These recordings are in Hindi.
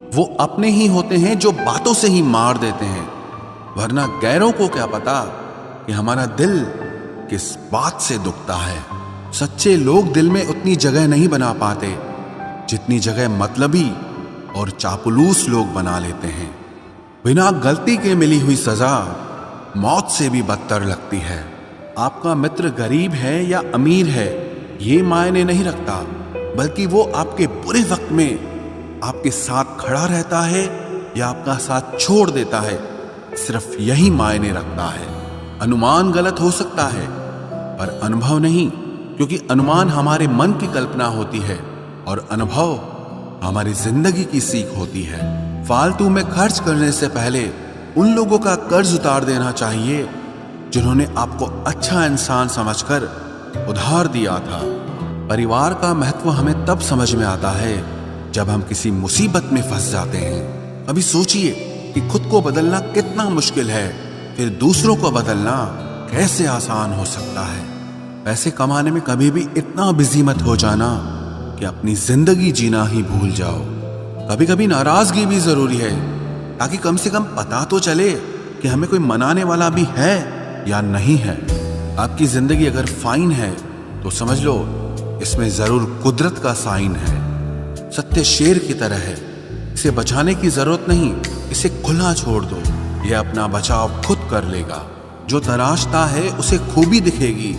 वो अपने ही होते हैं जो बातों से ही मार देते हैं, वरना गैरों को क्या पता कि हमारा दिल किस बात से दुखता है। सच्चे लोग दिल में उतनी जगह नहीं बना पाते जितनी जगह मतलबी और चापलूस लोग बना लेते हैं। बिना गलती के मिली हुई सजा मौत से भी बदतर लगती है। आपका मित्र गरीब है या अमीर है ये मायने नहीं रखता, बल्कि वो आपके बुरे वक्त में आपके साथ खड़ा रहता है या आपका साथ छोड़ देता है, सिर्फ यही मायने रखता है। अनुमान गलत हो सकता है पर अनुभव नहीं, क्योंकि अनुमान हमारे मन की कल्पना होती है और अनुभव हमारी जिंदगी की सीख होती है। फालतू में खर्च करने से पहले उन लोगों का कर्ज उतार देना चाहिए जिन्होंने आपको अच्छा इंसान समझकर उधार दिया था। परिवार का महत्व हमें तब समझ में आता है जब हम किसी मुसीबत में फंस जाते हैं। अभी सोचिए कि खुद को बदलना कितना मुश्किल है, फिर दूसरों को बदलना कैसे आसान हो सकता है। पैसे कमाने में कभी भी इतना बिजी मत हो जाना कि अपनी जिंदगी जीना ही भूल जाओ। कभी कभी नाराजगी भी जरूरी है, ताकि कम से कम पता तो चले कि हमें कोई मनाने वाला भी है या नहीं है। आपकी जिंदगी अगर फाइन है तो समझ लो इसमें जरूर कुदरत का साइन है। सत्य शेर की तरह है, इसे बचाने की जरूरत नहीं, इसे खुला छोड़ दो, यह अपना बचाव खुद कर लेगा। जो तलाशता है उसे खूबी दिखेगी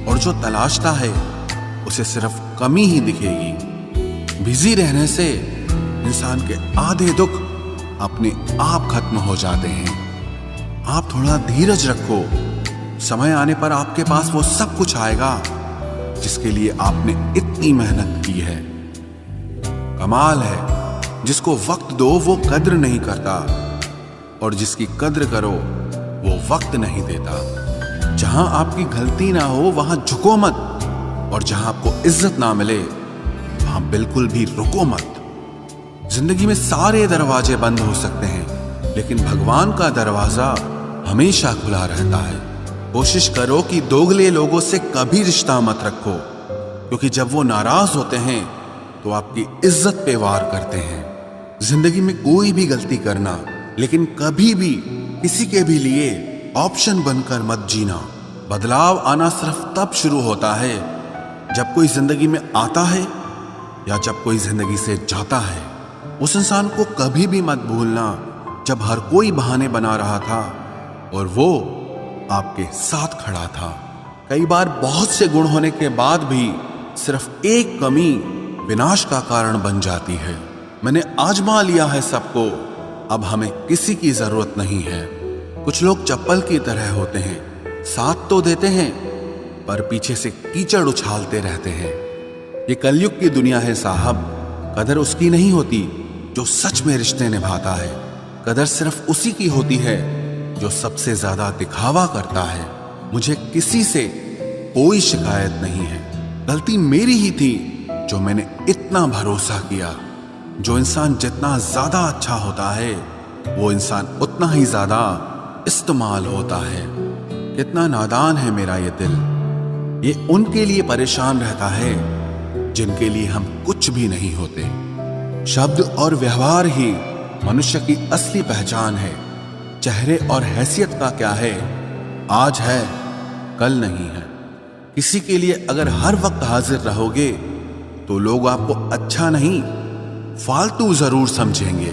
और जो तलाशता है उसे सिर्फ कमी ही दिखेगी। बिजी रहने से इंसान के आधे दुख अपने आप खत्म हो जाते हैं। आप थोड़ा धीरज रखो, समय आने पर आपके पास वो सब कुछ आएगा जिसके लिए आपने इतनी मेहनत की है। कमाल है जिसको वक्त दो वो कद्र नहीं करता, और जिसकी कद्र करो वो वक्त नहीं देता। जहां आपकी गलती ना हो वहां झुको मत, और जहां आपको इज्जत ना मिले वहां बिल्कुल भी रुको मत। जिंदगी में सारे दरवाजे बंद हो सकते हैं, लेकिन भगवान का दरवाजा हमेशा खुला रहता है। कोशिश करो कि दोगले लोगों से कभी रिश्ता मत रखो, क्योंकि जब वो नाराज होते हैं तो आपकी इज्जत पे वार करते हैं। जिंदगी में कोई भी गलती करना, लेकिन कभी भी किसी के भी लिए ऑप्शन बनकर मत जीना। बदलाव आना सिर्फ तब शुरू होता है जब कोई जिंदगी में आता है या जब कोई जिंदगी से जाता है। उस इंसान को कभी भी मत भूलना जब हर कोई बहाने बना रहा था और वो आपके साथ खड़ा था। कई बार बहुत से गुण होने के बाद भी सिर्फ एक कमी विनाश का कारण बन जाती है। मैंने आजमा लिया है सबको, अब हमें किसी की जरूरत नहीं है। कुछ लोग चप्पल की तरह होते हैं, साथ तो देते हैं पर पीछे से कीचड़ उछालते रहते हैं। ये कलयुग की दुनिया है साहब। कदर उसकी नहीं होती जो सच में रिश्ते निभाता है, कदर सिर्फ उसी की होती है जो सबसे ज्यादा दिखावा करता है। मुझे किसी से कोई शिकायत नहीं है, गलती मेरी ही थी जो मैंने इतना भरोसा किया। जो इंसान जितना ज्यादा अच्छा होता है वो इंसान उतना ही ज्यादा इस्तेमाल होता है। कितना नादान है मेरा ये दिल, ये उनके लिए परेशान रहता है जिनके लिए हम कुछ भी नहीं होते। शब्द और व्यवहार ही मनुष्य की असली पहचान है। चेहरे और हैसियत का क्या है, आज है कल नहीं है। किसी के लिए अगर हर वक्त हाजिर रहोगे तो लोग आपको अच्छा नहीं फालतू जरूर समझेंगे।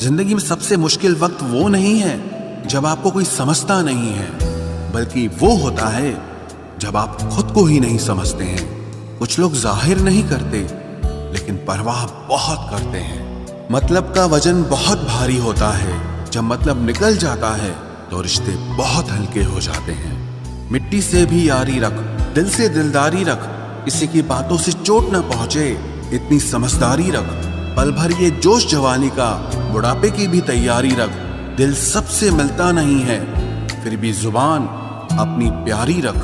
जिंदगी में सबसे मुश्किल वक्त वो नहीं है जब आपको कोई समझता नहीं है, बल्कि वो होता है जब आप खुद को ही नहीं समझते हैं। कुछ लोग जाहिर नहीं करते लेकिन परवाह बहुत करते हैं। मतलब का वजन बहुत भारी होता है, जब मतलब निकल जाता है तो रिश्ते बहुत हल्के हो जाते हैं। मिट्टी से भी यारी रख, दिल से दिलदारी रख, किसी की बातों से चोट न पहुंचे इतनी समझदारी रख। पल भर ये जोश जवानी का, बुढ़ापे की भी तैयारी रख। दिल सबसे मिलता नहीं है, फिर भी जुबान अपनी प्यारी रख।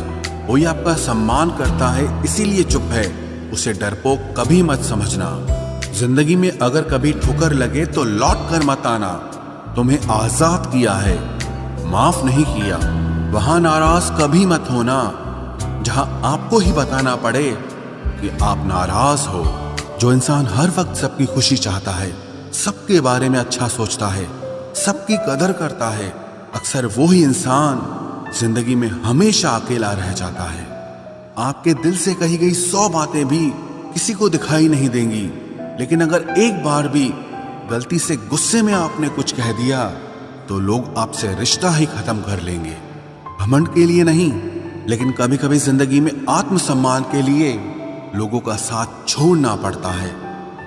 कोई आपका सम्मान करता है इसीलिए चुप है, उसे डरपोक कभी मत समझना। जिंदगी में अगर कभी ठोकर लगे तो लौट कर मत आना। तुम्हें आजाद किया है, माफ नहीं किया। वहां नाराज कभी मत होना जहां आपको ही बताना पड़े कि आप नाराज हो। जो इंसान हर वक्त सबकी खुशी चाहता है, सबके बारे में अच्छा सोचता है, सबकी कदर करता है, अक्सर वो ही इंसान जिंदगी में हमेशा अकेला रह जाता है। आपके दिल से कही गई 100 बातें भी किसी को दिखाई नहीं देंगी, लेकिन अगर एक बार भी गलती से गुस्से में आपने कुछ कह दिया तो लोग आपसे रिश्ता ही खत्म कर लेंगे। घमंड के लिए नहीं, लेकिन कभी कभी जिंदगी में आत्मसम्मान के लिए लोगों का साथ छोड़ना पड़ता है।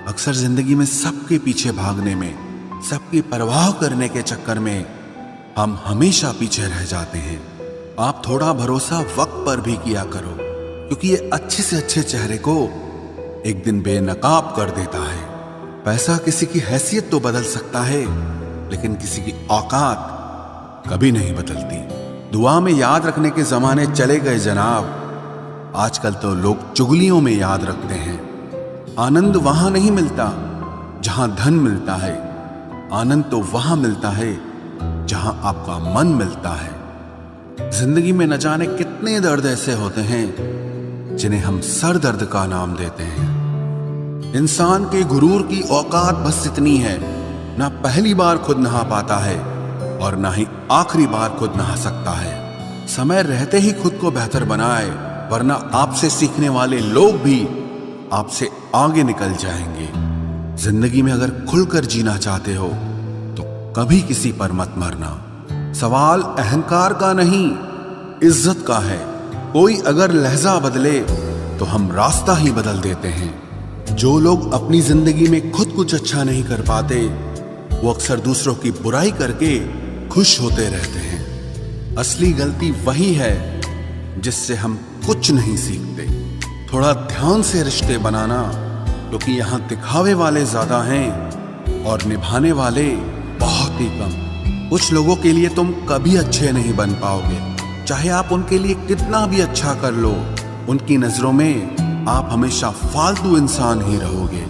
अक्सर जिंदगी में सबके पीछे भागने में, सबकी परवाह करने के चक्कर में हम हमेशा पीछे रह जाते हैं। आप थोड़ा भरोसा वक्त पर भी किया करो, क्योंकि ये अच्छे से अच्छे चेहरे को एक दिन बेनकाब कर देता है। पैसा किसी की हैसियत तो बदल सकता है, लेकिन किसी की औकात कभी नहीं बदलती। दुआ में याद रखने के जमाने चले गए जनाब, आजकल तो लोग चुगलियों में याद रखते हैं। आनंद वहां नहीं मिलता जहां धन मिलता है, आनंद तो वहां मिलता है जहां आपका मन मिलता है। जिंदगी में न जाने कितने दर्द ऐसे होते हैं जिन्हें हम सर दर्द का नाम देते हैं। इंसान के गुरूर की औकात बस इतनी है, ना पहली बार खुद नहा पाता है और ना ही आखिरी बार खुद नहा सकता है। समय रहते ही खुद को बेहतर बनाए, वरना आपसे सीखने वाले लोग भी आपसे आगे निकल जाएंगे। जिंदगी में अगर खुलकर जीना चाहते हो तो कभी किसी पर मत मरना। सवाल अहंकार का नहीं, इज्जत का है। कोई अगर लहजा बदले तो हम रास्ता ही बदल देते हैं। जो लोग अपनी जिंदगी में खुद कुछ अच्छा नहीं कर पाते, वो अक्सर दूसरों की बुराई करके खुश होते रहते हैं। असली गलती वही है जिससे हम कुछ नहीं सीखते। थोड़ा ध्यान से रिश्ते बनाना, क्योंकि यहाँ दिखावे वाले ज्यादा हैं और निभाने वाले बहुत ही कम। कुछ लोगों के लिए तुम कभी अच्छे नहीं बन पाओगे, चाहे आप उनके लिए कितना भी अच्छा कर लो। उनकी नजरों में आप हमेशा फालतू इंसान ही रहोगे।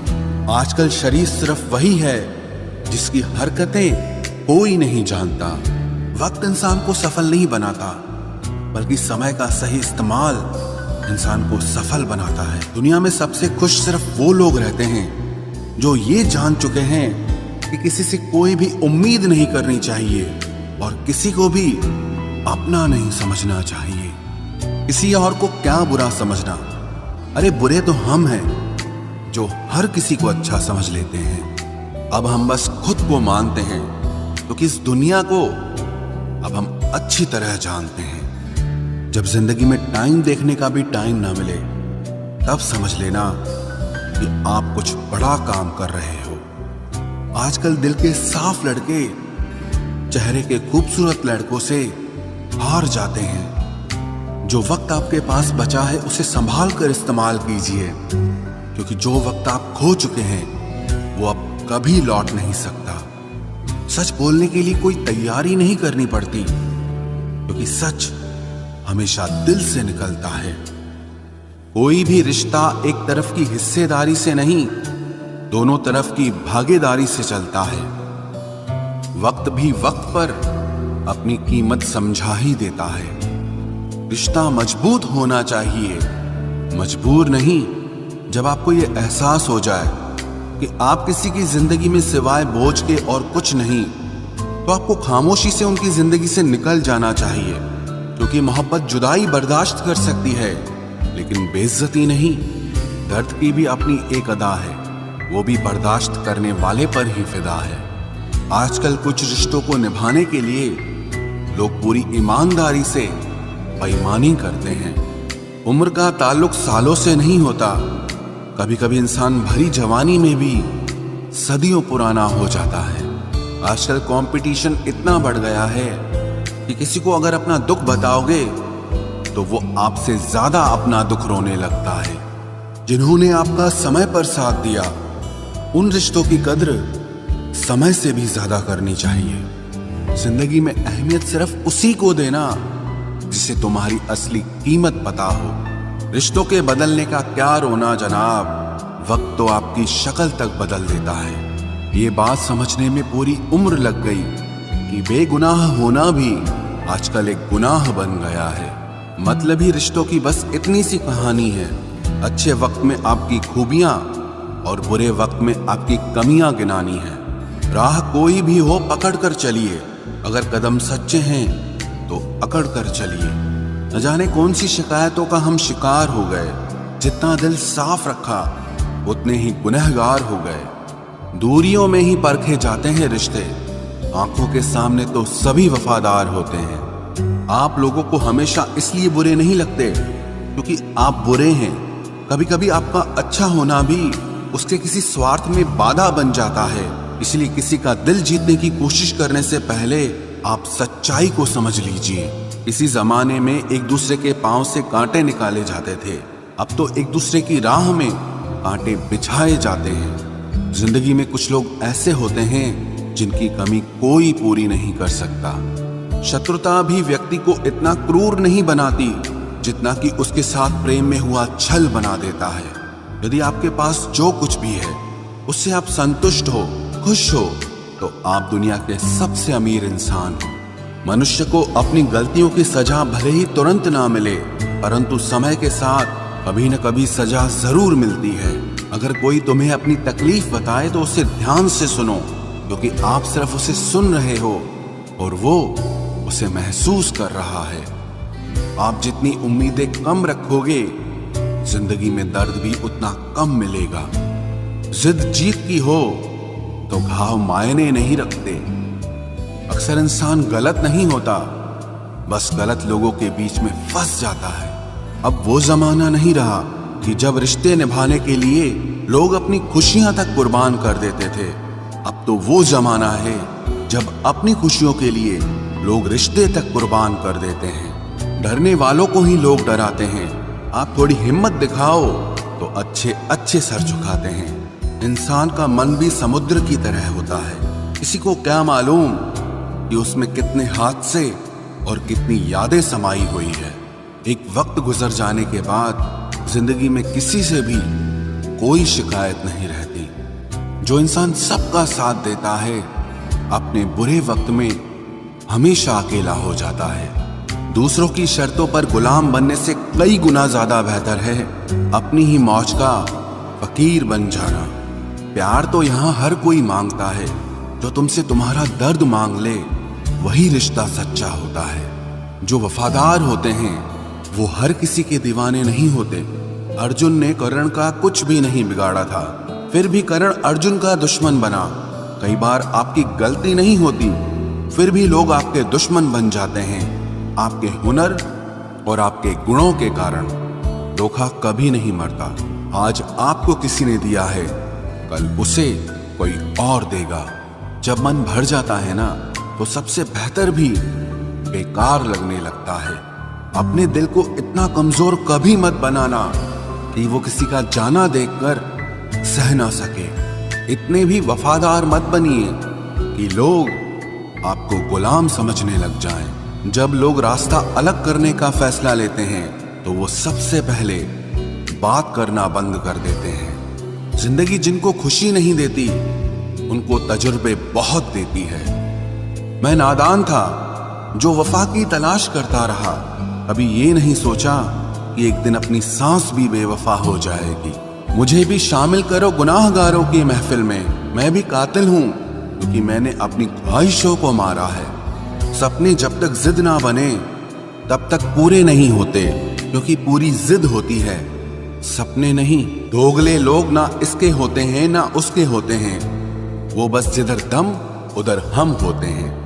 आजकल शरीफ सिर्फ वही है जिसकी हरकतें कोई नहीं जानता। वक्त इंसान को सफल नहीं बनाता, बल्कि समय का सही इस्तेमाल इंसान को सफल बनाता है। दुनिया में सबसे खुश सिर्फ वो लोग रहते हैं जो ये जान चुके हैं कि किसी से कोई भी उम्मीद नहीं करनी चाहिए और किसी को भी अपना नहीं समझना चाहिए। किसी और को क्या बुरा समझना, अरे बुरे तो हम हैं जो हर किसी को अच्छा समझ लेते हैं। अब हम बस खुद को मानते हैं, क्योंकि इस दुनिया को अब हम अच्छी तरह जानते हैं। जब जिंदगी में टाइम देखने का भी टाइम ना मिले, तब समझ लेना कि आप कुछ बड़ा काम कर रहे हो। आजकल दिल के साफ लड़के चेहरे के खूबसूरत लड़कों से हार जाते हैं। जो वक्त आपके पास बचा है उसे संभाल कर इस्तेमाल कीजिए, क्योंकि जो वक्त आप खो चुके हैं वो अब कभी लौट नहीं सकता। सच बोलने के लिए कोई तैयारी नहीं करनी पड़ती, क्योंकि सच हमेशा दिल से निकलता है। कोई भी रिश्ता एक तरफ की हिस्सेदारी से नहीं, दोनों तरफ की भागीदारी से चलता है। वक्त भी वक्त पर अपनी कीमत समझा ही देता है। रिश्ता मजबूत होना चाहिए, मजबूर नहीं। जब आपको ये एहसास हो जाए कि आप किसी की जिंदगी में सिवाय बोझ के और कुछ नहीं, तो आपको खामोशी से उनकी जिंदगी से निकल जाना चाहिए, क्योंकि मोहब्बत जुदाई बर्दाश्त कर सकती है, लेकिन बेइज्जती नहीं। दर्द की भी अपनी एक अदा है, वो भी बर्दाश्त करने वाले पर ही फिदा है। आजकल कुछ रिश्तों को निभाने के लिए लोग पूरी ईमानदारी से बेईमानी करते हैं। उम्र का ताल्लुक सालों से नहीं होता। कभी कभी इंसान भरी जवानी में भी सदियों पुराना हो जाता है। आजकल कंपटीशन इतना बढ़ गया है कि किसी को अगर अपना दुख बताओगे तो वो आपसे ज्यादा अपना दुख रोने लगता है। जिन्होंने आपका समय पर साथ दिया, उन रिश्तों की कद्र समय से भी ज्यादा करनी चाहिए। जिंदगी में अहमियत सिर्फ उसी को देना जिसे तुम्हारी असली कीमत पता हो। रिश्तों के बदलने का क्या रोना जनाब, वक्त तो आपकी शक्ल तक बदल देता है। ये बात समझने में पूरी उम्र लग गई कि बेगुनाह होना भी आजकल एक गुनाह बन गया है। मतलबी रिश्तों की बस इतनी सी कहानी है। अच्छे वक्त में आपकी खूबियां और बुरे वक्त में आपकी कमियां गिनानी है। राह कोई भी हो पकड़ कर चलिए, अगर कदम सच्चे हैं तो अकड़ कर चलिए। न जाने कौन सी शिकायतों का हम शिकार हो गए, जितना दिल साफ रखा उतने ही गुनहगार हो गए। दूरियों में ही परखे जाते हैं रिश्ते, आंखों के सामने तो सभी वफादार होते हैं। आप लोगों को हमेशा इसलिए बुरे नहीं लगते क्योंकि आप बुरे हैं। कभी कभी आपका अच्छा होना भी उसके किसी स्वार्थ में बाधा बन जाता है। इसलिए किसी का दिल जीतने की कोशिश करने से पहले आप सच्चाई को समझ लीजिए। इसी जमाने में एक दूसरे के पांव से कांटे निकाले जाते थे, अब तो एक दूसरे की राह में कांटे बिछाए जाते हैं। जिंदगी में कुछ लोग ऐसे होते हैं जिनकी कमी कोई पूरी नहीं कर सकता। शत्रुता भी व्यक्ति को इतना क्रूर नहीं बनाती जितना कि उसके साथ प्रेम में हुआ छल बना देता है। यदि आपके पास जो कुछ भी है उससे आप संतुष्ट हो, खुश हो, तो आप दुनिया के सबसे अमीर इंसान हो। मनुष्य को अपनी गलतियों की सजा भले ही तुरंत ना मिले, परंतु समय के साथ कभी न कभी सजा जरूर मिलती है। अगर कोई तुम्हें अपनी तकलीफ बताए तो उसे ध्यान से सुनो, क्योंकि आप सिर्फ उसे सुन रहे हो और वो उसे महसूस कर रहा है। आप जितनी उम्मीदें कम रखोगे, जिंदगी में दर्द भी उतना कम मिलेगा। जिद जीत की हो तो घाव मायने नहीं रखते। अक्सर इंसान गलत नहीं होता, बस गलत लोगों के बीच में फंस जाता है। अब वो जमाना नहीं रहा कि जब रिश्ते निभाने के लिए लोग अपनी खुशियां तक कुर्बान कर देते थे। अब तो वो जमाना है जब अपनी खुशियों के लिए लोग रिश्ते तक कुर्बान कर देते हैं। डरने वालों को ही लोग डराते हैं। आप थोड़ी हिम्मत दिखाओ तो अच्छे अच्छे सर झुकाते हैं। इंसान का मन भी समुद्र की तरह होता है। किसी को क्या मालूम कि उसमें कितने हादसे और कितनी यादें समाई हुई है। एक वक्त गुजर जाने के बाद जिंदगी में किसी से भी कोई शिकायत नहीं रहती। जो इंसान सबका साथ देता है, अपने बुरे वक्त में हमेशा अकेला हो जाता है। दूसरों की शर्तों पर गुलाम बनने से कई गुना ज्यादा बेहतर है अपनी ही मौज का फकीर बन जाना। प्यार तो यहाँ हर कोई मांगता है, जो तुमसे तुम्हारा दर्द मांग ले वही रिश्ता सच्चा होता है। जो वफादार होते हैं वो हर किसी के दीवाने नहीं होते। अर्जुन ने कर्ण का कुछ भी नहीं बिगाड़ा था, फिर भी कर्ण अर्जुन का दुश्मन बना। कई बार आपकी गलती नहीं होती, फिर भी लोग आपके दुश्मन बन जाते हैं, आपके हुनर और आपके गुणों के कारण। धोखा कभी नहीं मरता। आज आपको किसी ने दिया है, कल उसे कोई और देगा। जब मन भर जाता है ना, तो सबसे बेहतर भी बेकार लगने लगता है। अपने दिल को इतना कमजोर कभी मत बनाना कि वो किसी का जाना देखकर सह ना सके। इतने भी वफादार मत बनिए कि लोग आपको गुलाम समझने लग जाएं। जब लोग रास्ता अलग करने का फैसला लेते हैं तो वो सबसे पहले बात करना बंद कर देते हैं। जिंदगी जिनको खुशी नहीं देती उनको तजुर्बे बहुत देती है। मैं नादान था जो वफा की तलाश करता रहा, कभी ये नहीं सोचा कि एक दिन अपनी सांस भी बेवफा हो जाएगी। मुझे भी शामिल करो गुनाहगारों की महफिल में। मैं भी कातिल हूँ क्योंकि मैंने अपनी ख्वाहिशों को मारा है। सपने जब तक जिद ना बने तब तक पूरे नहीं होते, क्योंकि पूरी जिद होती है, सपने नहीं। दोगले लोग ना इसके होते हैं ना उसके होते हैं, वो बस जिधर दम उधर हम होते हैं।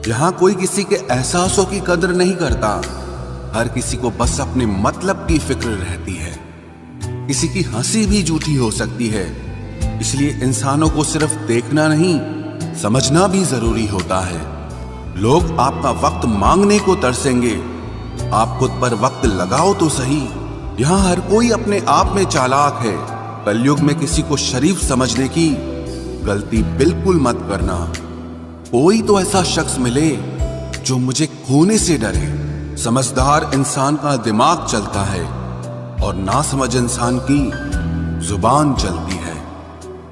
यहाँ कोई किसी के एहसासों की कदर नहीं करता, हर किसी को बस अपने मतलब की फिक्र रहती है। किसी की हंसी भी झूठी हो सकती है, इसलिए इंसानों को सिर्फ देखना नहीं समझना भी जरूरी होता है। लोग आपका वक्त मांगने को तरसेंगे, आप खुद पर वक्त लगाओ तो सही। यहाँ हर कोई अपने आप में चालाक है। कलयुग में किसी को शरीफ समझने की गलती बिल्कुल मत करना। कोई तो ऐसा शख्स मिले जो मुझे खोने से डरे। समझदार इंसान का दिमाग चलता है और नासमझ इंसान की जुबान चलती है।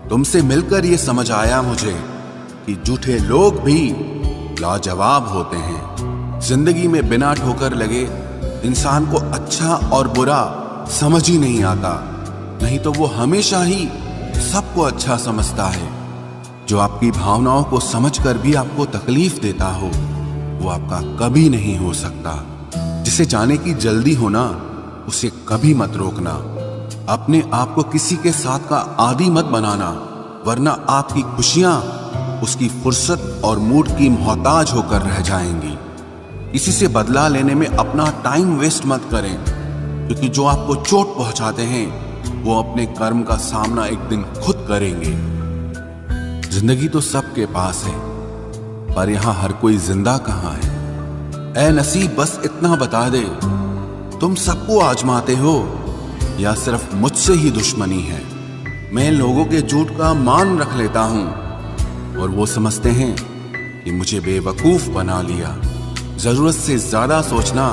तुमसे मिलकर ये समझ आया मुझे कि झूठे लोग भी लाजवाब होते हैं। जिंदगी में बिना ठोकर लगे इंसान को अच्छा और बुरा समझ ही नहीं आता, नहीं तो वो हमेशा ही सबको अच्छा समझता है। जो आपकी भावनाओं को समझकर भी आपको तकलीफ देता हो, वो आपका कभी नहीं हो सकता। जिसे जाने की जल्दी हो ना, उसे कभी मत रोकना। अपने आप को किसी के साथ का आदी मत बनाना, वरना आपकी खुशियां उसकी फुर्सत और मूड की मोहताज होकर रह जाएंगी। किसी से बदला लेने में अपना टाइम वेस्ट मत करें, क्योंकि जो आपको चोट पहुंचाते हैं वो अपने कर्म का सामना एक दिन खुद करेंगे। जिंदगी तो सबके पास है, पर यहां हर कोई जिंदा कहां है। ऐ नसीब बस इतना बता दे, तुम सबको आजमाते हो या सिर्फ मुझसे ही दुश्मनी है। मैं लोगों के झूठ का मान रख लेता हूं और वो समझते हैं कि मुझे बेवकूफ बना लिया। जरूरत से ज्यादा सोचना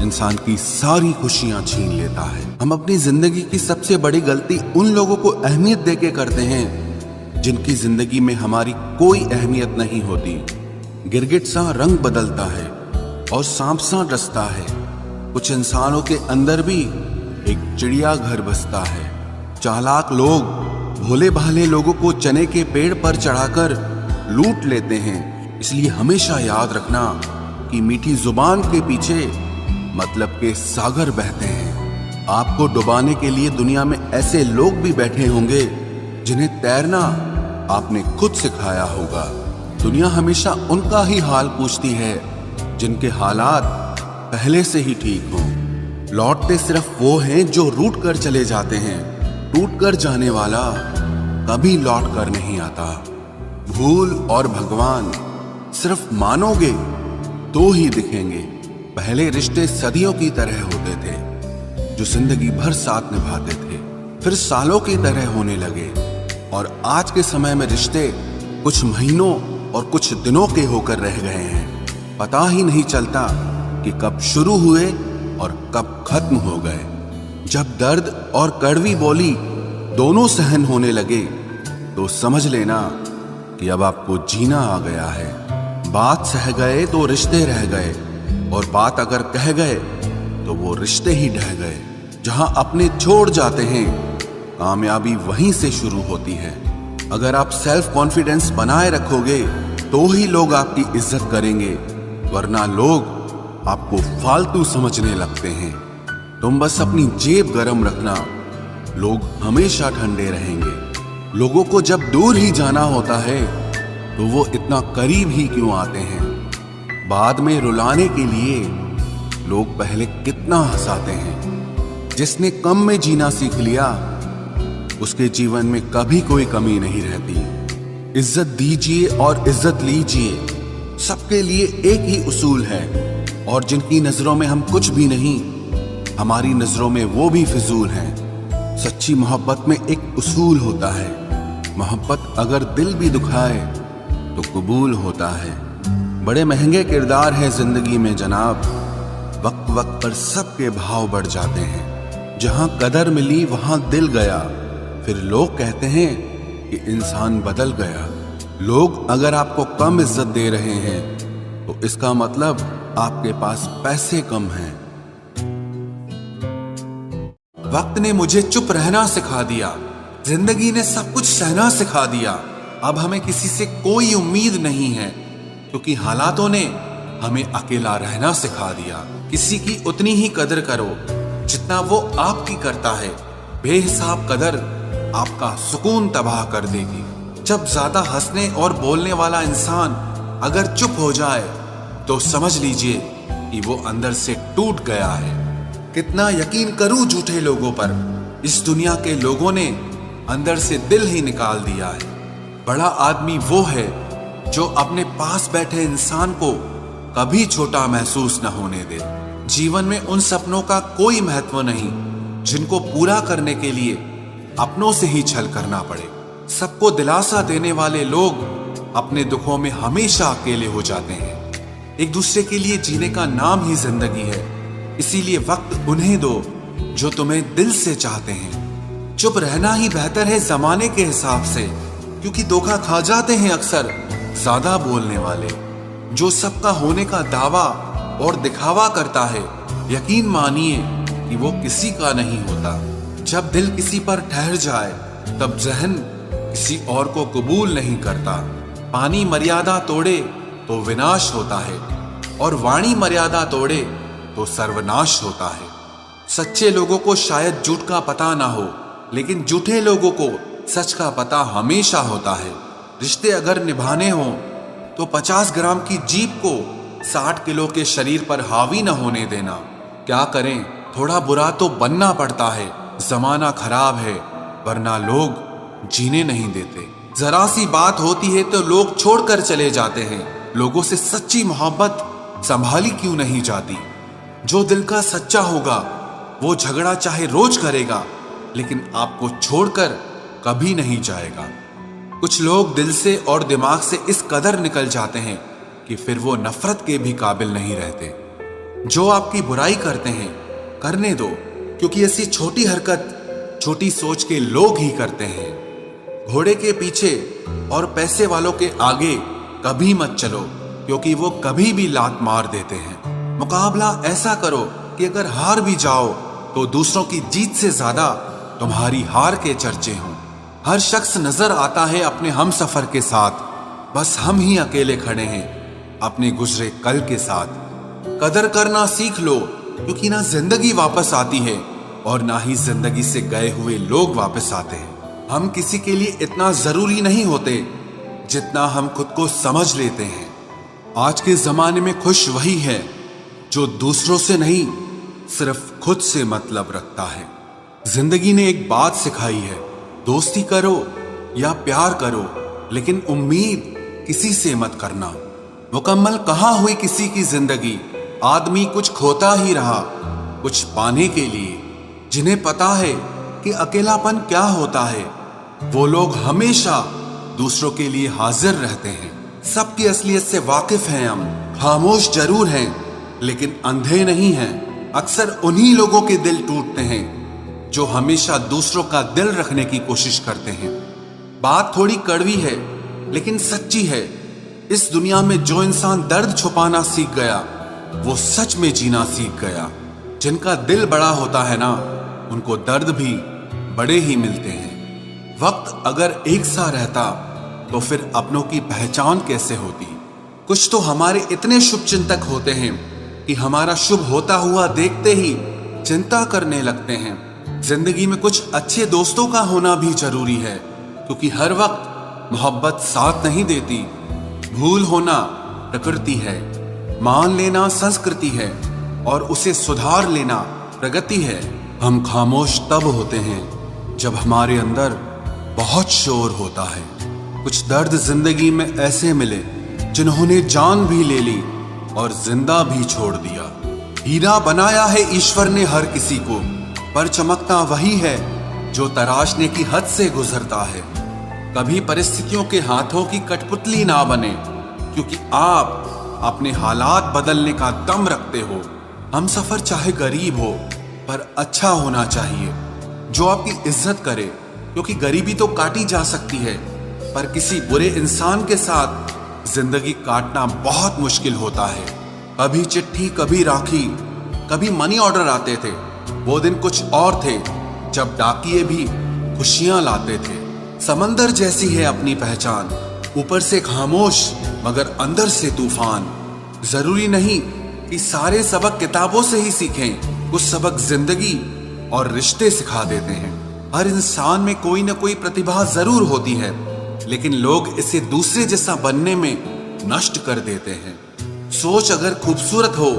इंसान की सारी खुशियां छीन लेता है। हम अपनी जिंदगी की सबसे बड़ी गलती उन लोगों को अहमियत देके करते हैं जिनकी जिंदगी में हमारी कोई अहमियत नहीं होती। गिरगिट सा रंग बदलता है और सांप सा डसता है। कुछ इंसानों के अंदर भी एक चिड़िया घर बसता है। चालाक लोग भोले भाले लोगों को चने के पेड़ पर चढ़ाकर लूट लेते हैं। इसलिए हमेशा याद रखना कि मीठी जुबान के पीछे मतलब के सागर बहते हैं। आपको डुबाने के लिए दुनिया में ऐसे लोग भी बैठे होंगे जिन्हें तैरना आपने खुद सिखाया होगा। दुनिया हमेशा उनका ही हाल पूछती है जिनके हालात पहले से ही ठीक हों। लौटते सिर्फ वो हैं जो रूठ कर चले जाते हैं। टूट कर जाने वाला कभी लौट कर नहीं आता। भूल और भगवान सिर्फ मानोगे तो ही दिखेंगे। पहले रिश्ते सदियों की तरह होते थे, जो जिंदगी भर साथ निभाते थे, फिर सालों की तरह होने लगे। और आज के समय में रिश्ते कुछ महीनों और कुछ दिनों के होकर रह गए हैं। पता ही नहीं चलता कि कब शुरू हुए और कब खत्म हो गए। जब दर्द और कड़वी बोली दोनों सहन होने लगे तो समझ लेना कि अब आपको जीना आ गया है। बात सह गए तो रिश्ते रह गए, और बात अगर कह गए तो वो रिश्ते ही ढह गए। जहां अपने छोड़ जाते हैं, कामयाबी वहीं से शुरू होती है। अगर आप सेल्फ कॉन्फिडेंस बनाए रखोगे तो ही लोग आपकी इज्जत करेंगे, वरना लोग आपको फालतू समझने लगते हैं। तुम बस अपनी जेब गरम रखना, लोग हमेशा ठंडे रहेंगे। लोगों को जब दूर ही जाना होता है तो वो इतना करीब ही क्यों आते हैं। बाद में रुलाने के लिए लोग पहले कितना हंसाते हैं। जिसने कम में जीना सीख लिया उसके जीवन में कभी कोई कमी नहीं रहती। इज्जत दीजिए और इज्जत लीजिए, सबके लिए एक ही उसूल है। और जिनकी नजरों में हम कुछ भी नहीं, हमारी नजरों में वो भी फिजूल हैं। सच्ची मोहब्बत में एक उसूल होता है, मोहब्बत अगर दिल भी दुखाए तो कबूल होता है। बड़े महंगे किरदार हैं जिंदगी में जनाब, वक्त वक्त पर सबके भाव बढ़ जाते हैं। जहां कदर मिली वहां दिल गया, फिर लोग कहते हैं कि इंसान बदल गया। लोग अगर आपको कम इज्जत दे रहे हैं तो इसका मतलब आपके पास पैसे कम हैं। वक्त ने मुझे चुप रहना सिखा दिया, जिंदगी ने सब कुछ सहना सिखा दिया। अब हमें किसी से कोई उम्मीद नहीं है, क्योंकि हालातों ने हमें अकेला रहना सिखा दिया। किसी की उतनी ही कदर करो जितना वो आपकी करता है। बेहिसाब कदर आपका सुकून तबाह कर देगी। जब ज्यादा हंसने और बोलने वाला इंसान अगर चुप हो जाए तो समझ लीजिए कि वो अंदर से टूट गया है। कितना यकीन करूं झूठे लोगों पर, इस दुनिया के लोगों ने अंदर से दिल ही निकाल दिया है। बड़ा आदमी वो है जो अपने पास बैठे इंसान को कभी छोटा महसूस न होने दे। जीवन में उन सपनों का कोई महत्व नहीं जिनको पूरा करने के लिए अपनों से ही छल करना पड़े। सबको दिलासा देने वाले लोग अपने दुखों में हमेशा अकेले हो जाते हैं। एक दूसरे के लिए जीने का नाम ही जिंदगी है। इसीलिए वक्त उन्हें दो जो तुम्हें दिल से चाहते हैं। चुप रहना ही बेहतर है जमाने के हिसाब से, क्योंकि धोखा खा जाते हैं अक्सर ज्यादा बोलने वाले। जो सबका होने का दावा और दिखावा करता है, यकीन मानिए कि वो किसी का नहीं होता। जब दिल किसी पर ठहर जाए तब जहन किसी और को कबूल नहीं करता। पानी मर्यादा तोड़े तो विनाश होता है और वाणी मर्यादा तोड़े तो सर्वनाश होता है। सच्चे लोगों को शायद झूठ का पता ना हो, लेकिन झूठे लोगों को सच का पता हमेशा होता है। रिश्ते अगर निभाने हो तो 50 ग्राम की जीभ को 60 किलो के शरीर पर हावी न होने देना। क्या करें, थोड़ा बुरा तो बनना पड़ता है। जमाना खराब है वरना लोग जीने नहीं देते। जरा सी बात होती है तो लोग छोड़कर चले जाते हैं। लोगों से सच्ची मोहब्बत संभाली क्यों नहीं जाती? जो दिल का सच्चा होगा वो झगड़ा चाहे रोज करेगा, लेकिन आपको छोड़कर कभी नहीं जाएगा। कुछ लोग दिल से और दिमाग से इस कदर निकल जाते हैं कि फिर वो नफरत के भी काबिल नहीं रहते। जो आपकी बुराई करते हैं करने दो, क्योंकि ऐसी छोटी हरकत छोटी सोच के लोग ही करते हैं। घोड़े के पीछे और पैसे वालों के आगे कभी मत चलो, क्योंकि वो कभी भी लात मार देते हैं। मुकाबला ऐसा करो कि अगर हार भी जाओ तो दूसरों की जीत से ज्यादा तुम्हारी हार के चर्चे हों। हर शख्स नजर आता है अपने हम सफर के साथ, बस हम ही अकेले खड़े हैं अपने गुजरे कल के साथ। कदर करना सीख लो, क्योंकि ना जिंदगी वापस आती है और ना ही जिंदगी से गए हुए लोग वापस आते हैं। हम किसी के लिए इतना जरूरी नहीं होते जितना हम खुद को समझ लेते हैं। आज के जमाने में खुश वही है जो दूसरों से नहीं, सिर्फ खुद से मतलब रखता है। जिंदगी ने एक बात सिखाई है, दोस्ती करो या प्यार करो, लेकिन उम्मीद किसी से मत करना। मुकम्मल कहाँ हुई किसी की जिंदगी? आदमी कुछ खोता ही रहा कुछ पाने के लिए। जिन्हें पता है कि अकेलापन क्या होता है, वो लोग हमेशा दूसरों के लिए हाजिर रहते हैं। सबकी असलियत से वाकिफ हैं हम, खामोश जरूर हैं लेकिन अंधे नहीं हैं। अक्सर उन्हीं लोगों के दिल टूटते हैं जो हमेशा दूसरों का दिल रखने की कोशिश करते हैं। बात थोड़ी कड़वी है लेकिन सच्ची है। इस दुनिया में जो इंसान दर्द छुपाना सीख गया वो सच में जीना सीख गया। जिनका दिल बड़ा होता है ना, उनको दर्द भी बड़े ही मिलते हैं। वक्त अगर एक सा रहता तो फिर अपनों की पहचान कैसे होती? कुछ तो हमारे इतने शुभ चिंतक होते हैं कि हमारा शुभ होता हुआ देखते ही चिंता करने लगते हैं। जिंदगी में कुछ अच्छे दोस्तों का होना भी जरूरी है, क्योंकि हर वक्त मोहब्बत साथ नहीं देती। भूल होना प्रकृति है, मान लेना संस्कृति है और उसे सुधार लेना प्रगति है। हम खामोश तब होते हैं जब हमारे अंदर बहुत शोर होता है। कुछ दर्द जिंदगी में ऐसे मिले जिन्होंने जान भी ले ली और जिंदा भी छोड़ दिया। हीरा बनाया है ईश्वर ने हर किसी को, पर चमकता वही है जो तराशने की हद से गुजरता है। कभी परिस्थितियों के हाथों की कठपुतली ना बने, क्योंकि आप अपने हालात बदलने का दम रखते हो। हम सफर चाहे गरीब हो पर अच्छा होना चाहिए, जो आपकी इज्जत करे, क्योंकि गरीबी तो काटी जा सकती है पर किसी बुरे इंसान के साथ जिंदगी काटना बहुत मुश्किल होता है। कभी चिट्ठी, कभी राखी, कभी मनी ऑर्डर आते थे। वो दिन कुछ और थे जब डाकिये भी खुशियां लाते थे। समंदर जैसी है अपनी पहचान, ऊपर से खामोश मगर अंदर से तूफान। जरूरी नहीं कि सारे सबक किताबों से ही सीखें, कुछ सबक जिंदगी और रिश्ते सिखा देते हैं। हर इंसान में कोई ना कोई प्रतिभा जरूर होती है, लेकिन लोग इसे दूसरे जैसा बनने में नष्ट कर देते हैं। सोच अगर खूबसूरत हो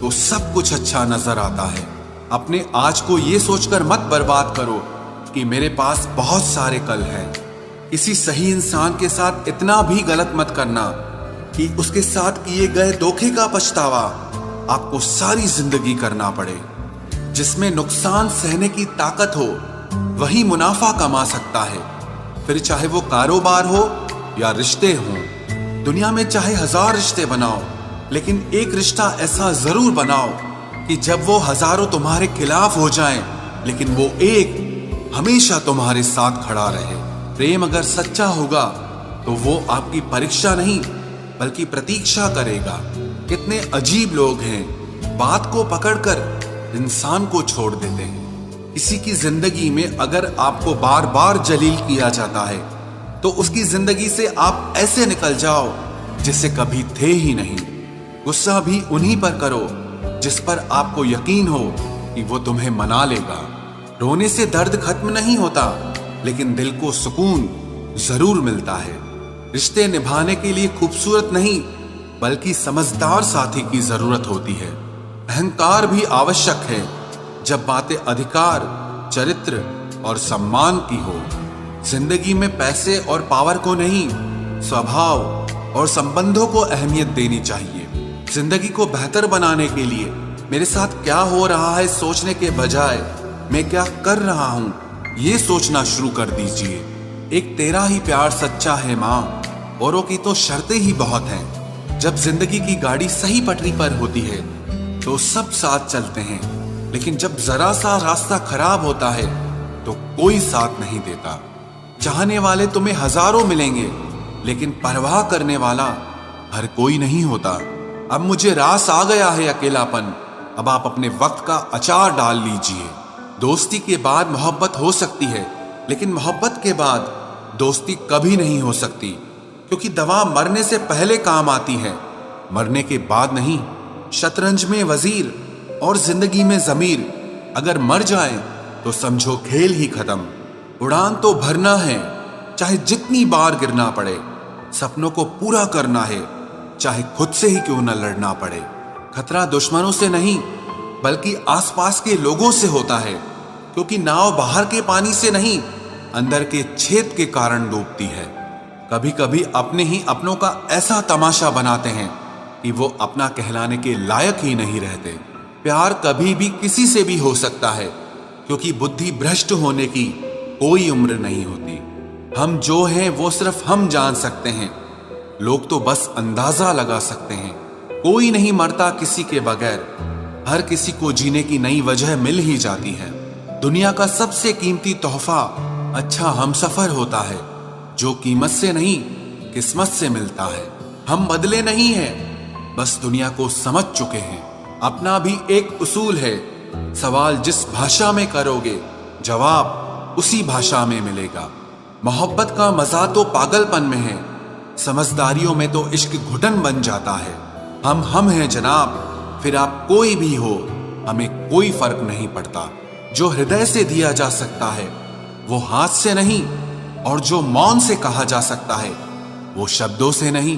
तो सब कुछ अच्छा नजर आता है। अपने आज को ये सोचकर मत बर्बाद करो कि मेरे पास बहुत सारे कल हैं। किसी सही इंसान के साथ इतना भी गलत मत करना कि उसके साथ किए गए धोखे का पछतावा आपको सारी जिंदगी करना पड़े। जिसमें नुकसान सहने की ताकत हो वही मुनाफा कमा सकता है, फिर चाहे वो कारोबार हो या रिश्ते हों। दुनिया में चाहे 1000 रिश्ते बनाओ, लेकिन एक रिश्ता ऐसा जरूर बनाओ कि जब वो हजारों तुम्हारे खिलाफ हो जाएं, लेकिन वो एक हमेशा तुम्हारे साथ खड़ा रहे। प्रेम अगर सच्चा होगा तो वो आपकी परीक्षा नहीं बल्कि प्रतीक्षा करेगा। कितने अजीब लोग हैं, बात को पकड़कर इंसान को छोड़ देते हैं। किसी की जिंदगी में अगर आपको बार बार जलील किया जाता है तो उसकी जिंदगी से आप ऐसे निकल जाओ जिससे कभी थे ही नहीं। गुस्सा भी उन्हीं पर करो जिस पर आपको यकीन हो कि वो तुम्हें मना लेगा। रोने से दर्द खत्म नहीं होता, लेकिन दिल को सुकून जरूर मिलता है। रिश्ते निभाने के लिए खूबसूरत नहीं बल्कि समझदार साथी की जरूरत होती है। अहंकार भी आवश्यक है जब बातें अधिकार, चरित्र और सम्मान की हो। जिंदगी में पैसे और पावर को नहीं, स्वभाव और संबंधों को अहमियत देनी चाहिए। जिंदगी को बेहतर बनाने के लिए मेरे साथ क्या हो रहा है सोचने के बजाय मैं क्या कर रहा हूं ये सोचना शुरू कर दीजिए। एक तेरा ही प्यार सच्चा है मां, औरों की तो शर्तें ही बहुत हैं। जब जिंदगी की गाड़ी सही पटरी पर होती है तो सब साथ चलते हैं, लेकिन जब जरा सा रास्ता खराब होता है तो कोई साथ नहीं देता। चाहने वाले तुम्हें हजारों मिलेंगे, लेकिन परवाह करने वाला हर कोई नहीं होता। अब मुझे रास आ गया है अकेलापन, अब आप अपने वक्त का अचार डाल लीजिए। दोस्ती के बाद मोहब्बत हो सकती है, लेकिन मोहब्बत के बाद दोस्ती कभी नहीं हो सकती, क्योंकि दवा मरने से पहले काम आती है, मरने के बाद नहीं। शतरंज में वजीर और जिंदगी में जमीर अगर मर जाए तो समझो खेल ही खत्म। उड़ान तो भरना है, चाहे जितनी बार गिरना पड़े। सपनों को पूरा करना है, चाहे खुद से ही क्यों न लड़ना पड़े। खतरा दुश्मनों से नहीं बल्कि आसपास के लोगों से होता है, क्योंकि नाव बाहर के पानी से नहीं अंदर के छेद के कारण डूबती है। कभी कभी अपने ही अपनों का ऐसा तमाशा बनाते हैं कि वो अपना कहलाने के लायक ही नहीं रहते। प्यार कभी भी किसी से भी हो सकता है, क्योंकि बुद्धि भ्रष्ट होने की कोई उम्र नहीं होती। हम जो हैं वो सिर्फ हम जान सकते हैं, लोग तो बस अंदाजा लगा सकते हैं। कोई नहीं मरता किसी के बगैर, हर किसी को जीने की नई वजह मिल ही जाती है। दुनिया का सबसे कीमती तोहफा अच्छा हमसफर होता है, जो कीमत से नहीं किस्मत से मिलता है। हम बदले नहीं हैं, बस दुनिया को समझ चुके हैं। अपना भी एक उसूल है, सवाल जिस भाषा में करोगे जवाब उसी भाषा में मिलेगा। मोहब्बत का मजा तो पागलपन में है, समझदारियों में तो इश्क घुटन बन जाता है। हम हैं जनाब, फिर आप कोई भी हो, हमें कोई फर्क नहीं पड़ता। जो हृदय से दिया जा सकता है वो हाथ से नहीं, और जो मौन से कहा जा सकता है वो शब्दों से नहीं।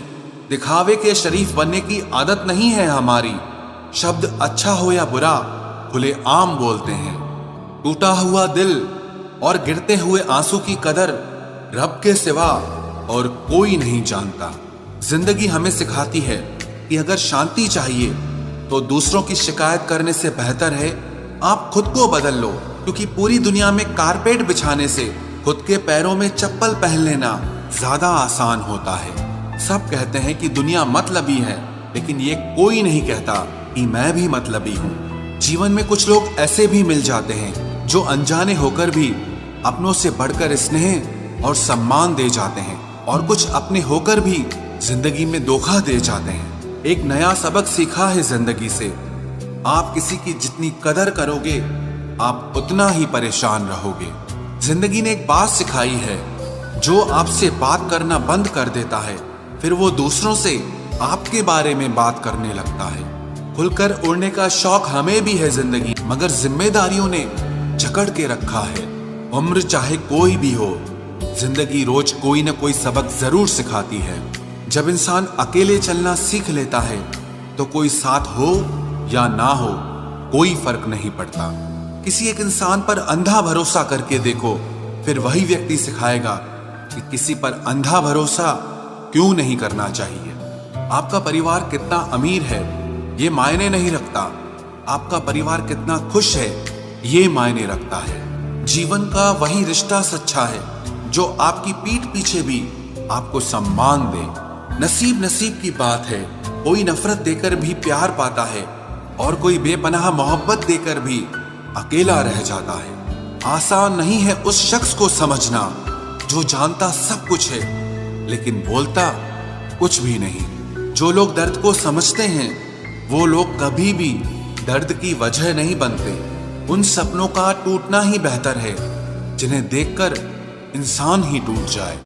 दिखावे के शरीफ बनने की आदत नहीं है हमारी। शब्द अच्छा हो या बुरा खुले आम बोलते हैं। टूटा हुआ दिल और गिरते हुए आंसू की कदर रब के सिवा और कोई नहीं जानता। जिंदगी हमें सिखाती है कि अगर शांति चाहिए तो दूसरों की शिकायत करने से बेहतर है आप खुद को बदल लो, क्योंकि पूरी दुनिया में कारपेट बिछाने से खुद के पैरों में चप्पल पहन लेना ज्यादा आसान होता है। सब कहते हैं कि दुनिया मतलबी है, लेकिन ये कोई नहीं कहता कि मैं भी मतलबी हूँ। जीवन में कुछ लोग ऐसे भी मिल जाते हैं जो अनजाने होकर भी अपनों से बढ़कर स्नेह और सम्मान दे जाते हैं, और कुछ अपने होकर भी जिंदगी में धोखा दे जाते हैं। एक नया सबक सीखा है जिंदगी से, आप किसी की जितनी कदर करोगे आप उतना ही परेशान रहोगे। जिंदगी ने एक बात सिखाई है, जो आपसे बात करना बंद कर देता है फिर वो दूसरों से आपके बारे में बात करने लगता है। खुलकर उड़ने का शौक हमें भी है जिंदगी, मगर जिम्मेदारियों ने जकड़ के रखा है। उम्र चाहे कोई भी हो, जिंदगी रोज कोई न कोई सबक जरूर सिखाती है। जब इंसान अकेले चलना सीख लेता है तो कोई साथ हो या ना हो कोई फर्क नहीं पड़ता। किसी एक इंसान पर अंधा भरोसा करके देखो, फिर वही व्यक्ति सिखाएगा कि किसी पर अंधा भरोसा क्यों नहीं करना चाहिए। आपका परिवार कितना अमीर है ये मायने नहीं रखता, आपका परिवार कितना खुश है ये मायने रखता है। जीवन का वही रिश्ता सच्चा है जो आपकी पीठ पीछे भी आपको सम्मान दे। नसीब की बात है, कोई नफरत देकर भी प्यार पाता है और कोई बेपनाह मोहब्बत देकर भी अकेला रह जाता है। आसान नहीं है उस शख्स को समझना जो जानता सब कुछ है लेकिन बोलता कुछ भी नहीं। जो लोग दर्द को समझते हैं वो लोग कभी भी दर्द की वजह नहीं बनते। उन सपनों का टूटना ही बेहतर है जिन्हें देखकर इंसान ही टूट जाए।